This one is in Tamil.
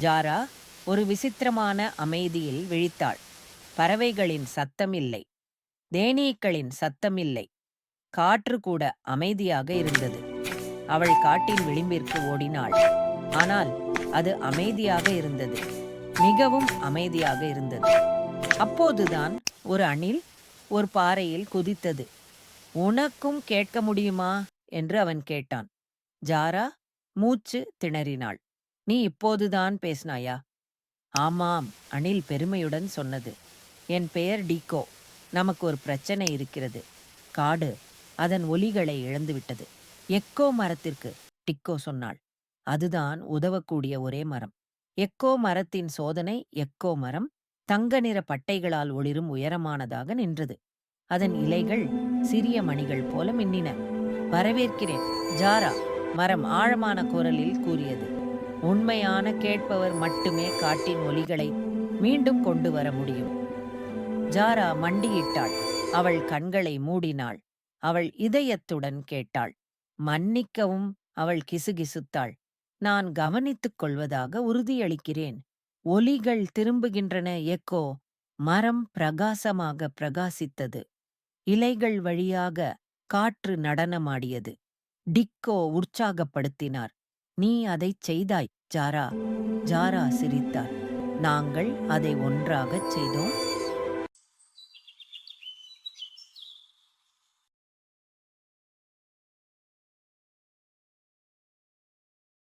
ஜாரா ஒரு விசித்திரமான அமைதியில் விழித்தாள். பறவைகளின் சத்தமில்லை, தேனீக்களின் சத்தமில்லை, காற்று கூட அமைதியாக இருந்தது. அவள் காட்டின் விளிம்பிற்கு ஓடினாள். ஆனால் அது அமைதியாக இருந்தது, மிகவும் அமைதியாக இருந்தது. அப்போதுதான் ஒரு அணில் ஒரு பாறையில் குதித்தது. "உனக்கும் கேட்க முடியுமா?" என்று அவன் கேட்டான். ஜாரா மூச்சு திணறினாள். "நீ இப்போதுதான் பேசினாயா?" "ஆமாம்," அணில் பெருமையுடன் சொன்னது. "என் பெயர் டிகோ. நமக்கு ஒரு பிரச்சனை இருக்கிறது. காடு அதன் ஒலிகளை இழந்துவிட்டது." "எக்கோ மரத்திற்கு," டிக்கோ சொன்னாள். "அதுதான் உதவக்கூடிய ஒரே மரம்." எக்கோ மரத்தின் சோதனை. எக்கோ மரம் தங்க நிற பட்டைகளால் ஒளிரும் உயரமானதாக நின்றது. அதன் இலைகள் சிறிய மணிகள் போல மின்னின. "வரவேற்கிறேன், ஜாரா," மரம் ஆழமான குரலில் கூறியது. "உண்மையான கேட்பவர் மட்டுமே காட்டின் ஒலிகளை மீண்டும் கொண்டு வர முடியும்." ஜாரா மண்டியிட்டாள். அவள் கண்களை மூடினாள். அவள் இதயத்துடன் கேட்டாள். "மன்னிக்கவும்," அவள் கிசுகிசுத்தாள். "நான் கவனித்துக் கொள்வதாக உறுதியளிக்கிறேன்." ஒலிகள் திரும்புகின்றன. எக்கோ. மரம் பிரகாசமாக பிரகாசித்தது. இலைகள் வழியாக காற்று நடனமாடியது. டிக்கோ உற்சாகப்படுத்தினார். "நீ அதைச் செய்தாய், ஜாரா." ஜாரா சிரித்தார். "நாங்கள் அதை ஒன்றாகச் செய்தோம்.